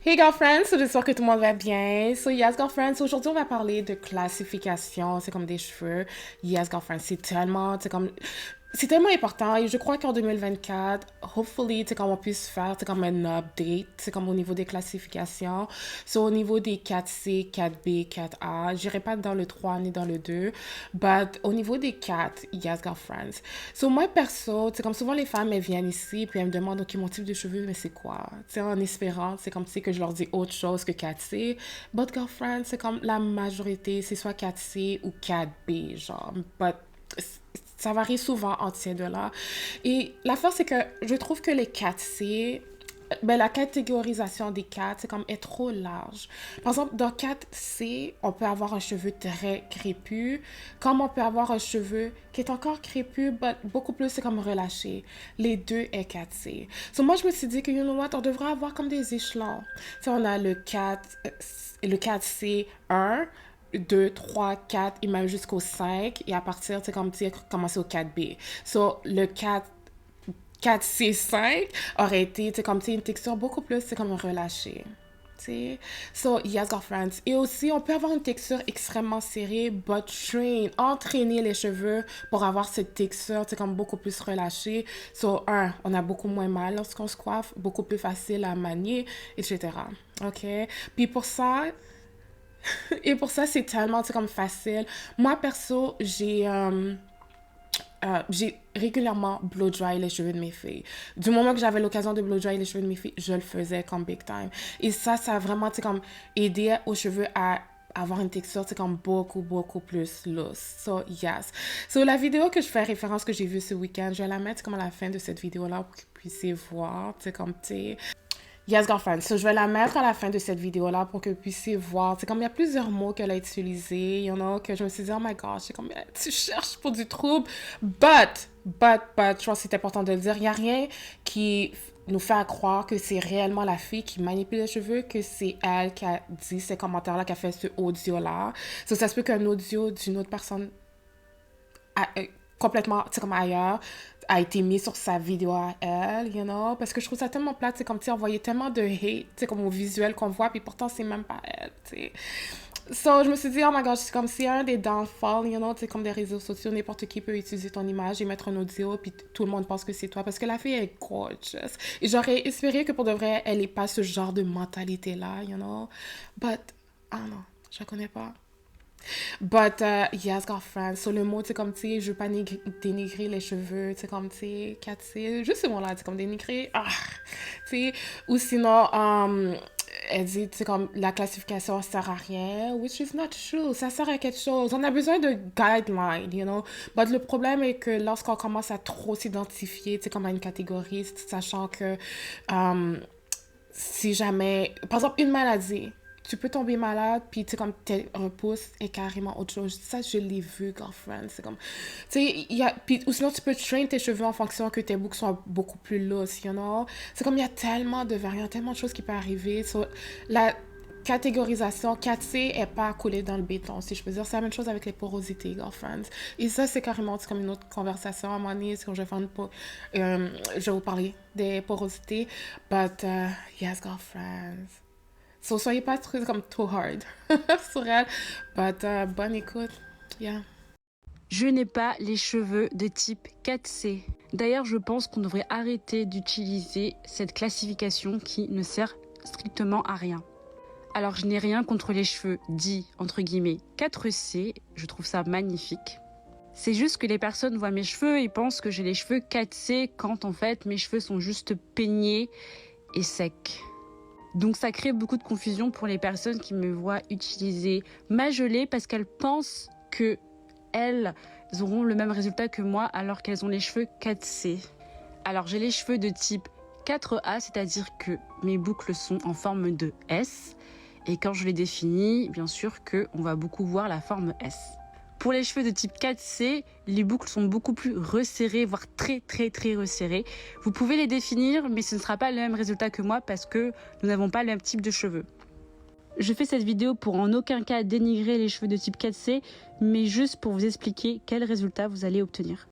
Hey girlfriends, so j'espère que tout le monde va bien. So yes girlfriends, aujourd'hui on va parler de classification, c'est comme des cheveux. Yes girlfriends, c'est tellement important et je crois qu'en 2024, hopefully, c'est comme on puisse faire, c'est comme un update, c'est comme au niveau des classifications. So au niveau des 4C, 4B, 4A, j'irai pas dans le 3 ni dans le 2, but au niveau des 4, yes girlfriends. So moi perso, c'est comme souvent les femmes elles viennent ici puis elles me demandent ok mon type de cheveux mais c'est quoi? Tu sais en espérant, c'est comme tu sais que je leur dis autre chose que 4C. But girlfriend, c'est comme la majorité, c'est soit 4C ou 4B genre. But ça varie souvent entre ces deux-là. Et l'affaire, c'est que je trouve que les 4C, ben, la catégorisation des 4, c'est comme est trop large. Par exemple, dans 4C, on peut avoir un cheveu très crépus, comme on peut avoir un cheveu qui est encore crépus, mais beaucoup plus, c'est comme relâché. Les deux est 4C. So, moi, je me suis dit que, you know what, on devrait avoir comme des échelons. Tu sais, on a le 4C 1, 2, 3, 4 et même jusqu'au 5. Et à partir, c'est comme tu sais, commencer au 4B. So, le 4C5 aurait été, tu sais, comme tu sais, une texture beaucoup plus, c'est comme relâchée. Tu sais. So, yes, girlfriends. Et aussi, on peut avoir une texture extrêmement serrée, but entraîner les cheveux pour avoir cette texture, tu sais, comme beaucoup plus relâchée. So, on a beaucoup moins mal lorsqu'on se coiffe, beaucoup plus facile à manier, etc. OK? Puis pour ça, et pour ça, c'est tellement, tu sais, comme facile. Moi, perso, j'ai régulièrement blow dry les cheveux de mes filles. Du moment que j'avais l'occasion de blow dry les cheveux de mes filles, je le faisais comme big time. Et ça a vraiment, tu sais, comme aidé aux cheveux à avoir une texture, tu sais, comme beaucoup plus loose. So, yes. So, la vidéo que je fais référence que j'ai vue ce week-end, je vais la mettre comme à la fin de cette vidéo-là pour que vous puissiez voir, tu sais, comme, tu sais, yes, girlfriend. So, je vais la mettre à la fin de cette vidéo-là pour que vous puissiez voir. C'est comme il y a plusieurs mots qu'elle a utilisés. Il y en a que je me suis dit, oh my gosh, c'est comme tu cherches pour du trouble. Je pense que c'est important de le dire. Il n'y a rien qui nous fait croire que c'est réellement la fille qui manipule les cheveux, que c'est elle qui a dit ces commentaires-là, qui a fait ce audio-là. So, ça se peut qu'un audio d'une autre personne complètement, tu sais, comme ailleurs, a été mis sur sa vidéo à elle, you know, parce que je trouve ça tellement plate, c'est comme, tu sais, envoyer tellement de hate, tu sais, comme au visuel qu'on voit, puis pourtant, c'est même pas elle, tu sais. So, je me suis dit, oh my gosh, c'est comme si un des downfalls, you know, tu sais, comme des réseaux sociaux, n'importe qui peut utiliser ton image et mettre un audio, puis tout le monde pense que c'est toi, parce que la fille est gorgeous. Et j'aurais espéré que pour de vrai, elle n'ait pas ce genre de mentalité-là, you know, but, ah non, je la connais pas. But, yes, girlfriend. So, le mot, tu sais, comme, tu sais, je veux pas dénigrer les cheveux, tu sais, comme, tu sais, catty. Juste ce mot-là, tu sais, comme dénigrer. Ah, tu sais. Ou sinon, elle dit, tu sais, comme, la classification sert à rien, which is not true. Ça sert à quelque chose. On a besoin de guidelines, you know. But le problème est que lorsqu'on commence à trop s'identifier, tu sais, comme à une catégorie, sachant que, si jamais, par exemple, une maladie, tu peux tomber malade, puis tu sais, comme tes repousse est carrément autre chose. Ça, je l'ai vu, girlfriend. C'est comme, tu sais, puis, ou sinon, tu peux train tes cheveux en fonction que tes boucles soient beaucoup plus lousses, you know? C'est comme, il y a tellement de variantes, tellement de choses qui peuvent arriver. So, la catégorisation 4C est pas coulée dans le béton, si je peux dire. C'est la même chose avec les porosités, girlfriends. Et ça, c'est carrément c'est comme une autre conversation. À un moment donné, c'est quand je vais faire je vais vous parler des porosités. But, yes, girlfriends. So, soyez pas trop comme too hard sur elle. But, bonne écoute. Yeah. Je n'ai pas les cheveux de type 4C. D'ailleurs, je pense qu'on devrait arrêter d'utiliser cette classification qui ne sert strictement à rien. Alors, je n'ai rien contre les cheveux dits, entre guillemets, 4C. Je trouve ça magnifique. C'est juste que les personnes voient mes cheveux et pensent que j'ai les cheveux 4C quand en fait mes cheveux sont juste peignés et secs. Donc ça crée beaucoup de confusion pour les personnes qui me voient utiliser ma gelée parce qu'elles pensent que elles auront le même résultat que moi alors qu'elles ont les cheveux 4C. Alors j'ai les cheveux de type 4A, c'est-à-dire que mes boucles sont en forme de S. Et quand je les définis, bien sûr qu'on va beaucoup voir la forme S. Pour les cheveux de type 4C, les boucles sont beaucoup plus resserrées, voire très resserrées. Vous pouvez les définir, mais ce ne sera pas le même résultat que moi parce que nous n'avons pas le même type de cheveux. Je fais cette vidéo pour en aucun cas dénigrer les cheveux de type 4C, mais juste pour vous expliquer quel résultat vous allez obtenir.